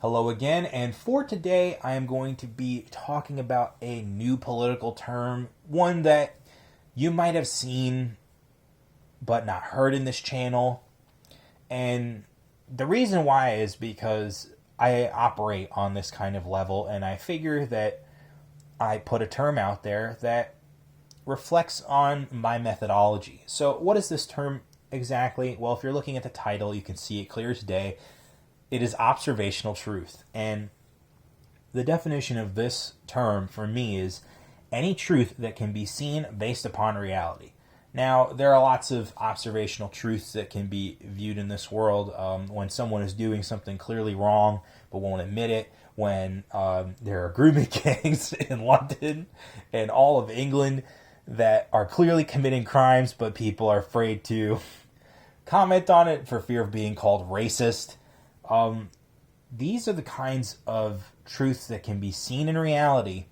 Hello again, and for today I am going to be talking about a new political term, one that you might have seen but not heard in this channel. And the reason why is because I operate on this kind of level, and I figure that I put a term out there that reflects on my methodology. So what is this term exactly? Well, if you're looking at the title, you can see it clear as day. It is observational truth. And the definition of this term for me is any truth that can be seen based upon reality. Now, there are lots of observational truths that can be viewed in this world. When someone is doing something clearly wrong but won't admit it, when there are grooming gangs in London and all of England that are clearly committing crimes, but people are afraid to comment on it for fear of being called racist. These are the kinds of truths that can be seen in reality,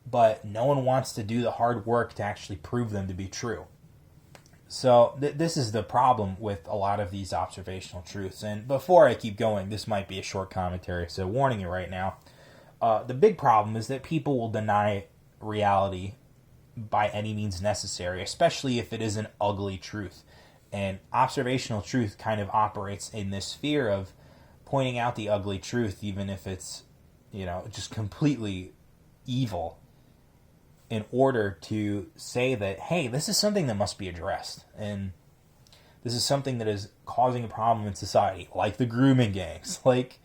but no one wants to do the hard work to actually prove them to be true. So this is the problem with a lot of these observational truths. And before I keep going, this might be a short commentary, so warning you right now. The big problem is that people will deny reality by any means necessary, especially if it is an ugly truth. And observational truth kind of operates in this sphere of pointing out the ugly truth, even if it's, just completely evil, in order to say that, hey, this is something that must be addressed. And this is something that is causing a problem in society, like the grooming gangs, like,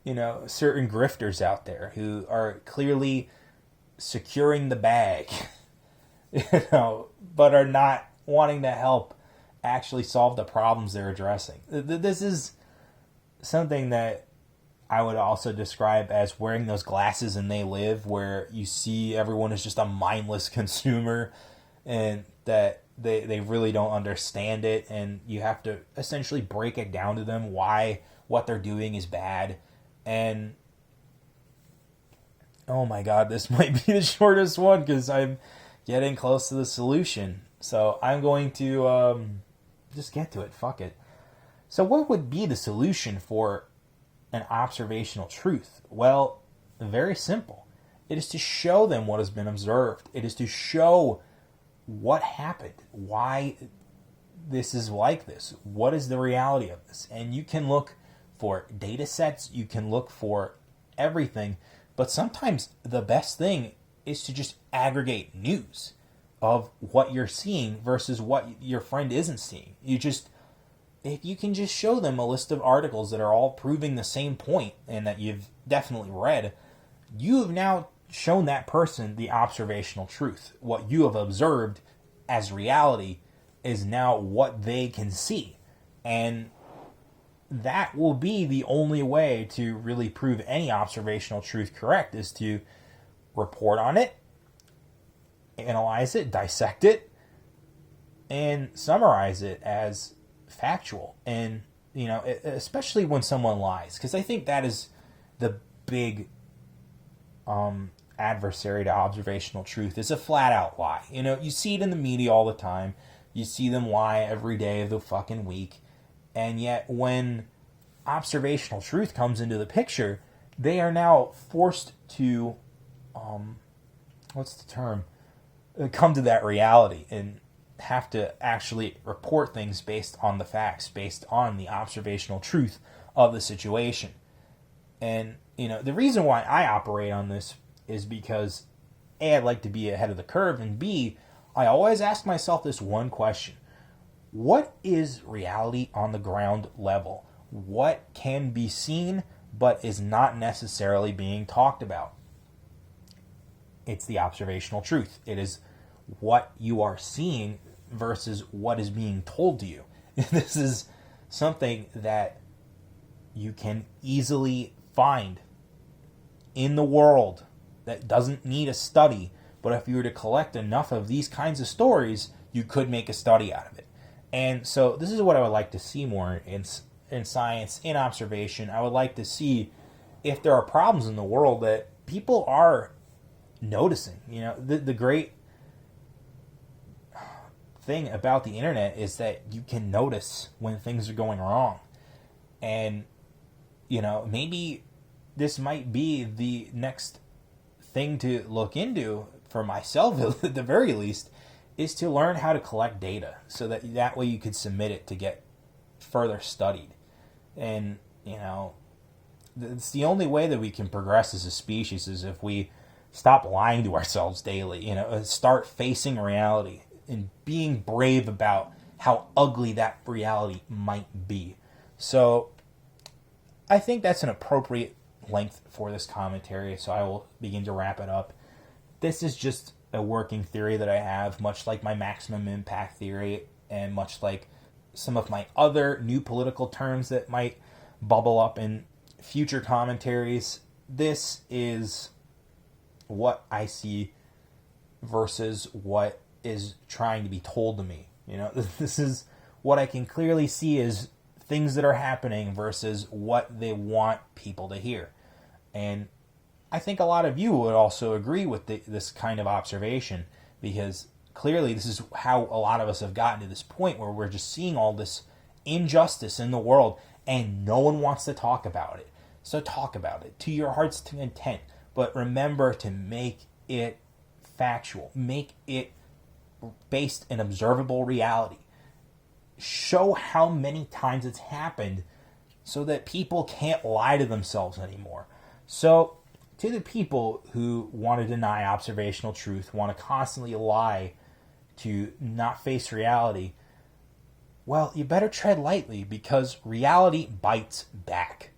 certain grifters out there who are clearly securing the bag, but are not wanting to help actually solve the problems they're addressing. This is something that I would also describe as wearing those glasses and they live, where you see everyone is just a mindless consumer and that they really don't understand it, and you have to essentially break it down to them why what they're doing is bad. And oh my god, this might be the shortest one because I'm getting close to the solution. So I'm going to just get to it. Fuck it. So what would be the solution for an observational truth? Well, very simple. It is to show them what has been observed. It is to show what happened, why this is like this, what is the reality of this. And you can look for data sets, you can look for everything, but sometimes the best thing is to just aggregate news of what you're seeing versus what your friend isn't seeing. If you can just show them a list of articles that are all proving the same point and that you've definitely read, you have now shown that person the observational truth. What you have observed as reality is now what they can see. And that will be the only way to really prove any observational truth correct, is to report on it, analyze it, dissect it, and summarize it as factual. And, especially when someone lies, because I think that is the big adversary to observational truth, is a flat out lie. You see it in the media all the time. You see them lie every day of the fucking week. And yet when observational truth comes into the picture, they are now forced to, what's the term? Come to that reality and have to actually report things based on the facts, based on the observational truth of the situation. And, the reason why I operate on this is because A, I'd like to be ahead of the curve, and B, I always ask myself this one question. What is reality on the ground level? What can be seen but is not necessarily being talked about? It's the observational truth. It is what you are seeing versus what is being told to you. This is something that you can easily find in the world that doesn't need a study, but if you were to collect enough of these kinds of stories, you could make a study out of it. And so this is what I would like to see more in science, in observation. I would like to see if there are problems in the world that people are noticing. The great thing about the internet is that you can notice when things are going wrong. And maybe this might be the next thing to look into for myself at the very least, is to learn how to collect data so that way you could submit it to get further studied. And it's the only way that we can progress as a species is if we stop lying to ourselves daily, start facing reality and being brave about how ugly that reality might be. So I think that's an appropriate length for this commentary, so I will begin to wrap it up. This is just a working theory that I have, much like my maximum impact theory and much like some of my other new political terms that might bubble up in future commentaries. This is what I see versus what is trying to be told to me. This is what I can clearly see as things that are happening versus what they want people to hear. And I think a lot of you would also agree with this kind of observation, because clearly this is how a lot of us have gotten to this point where we're just seeing all this injustice in the world and no one wants to talk about it. So talk about it to your heart's content, but remember to make it factual, make it based in observable reality. Show how many times it's happened so that people can't lie to themselves anymore. So to the people who want to deny observational truth, want to constantly lie to not face reality, well, you better tread lightly, because reality bites back.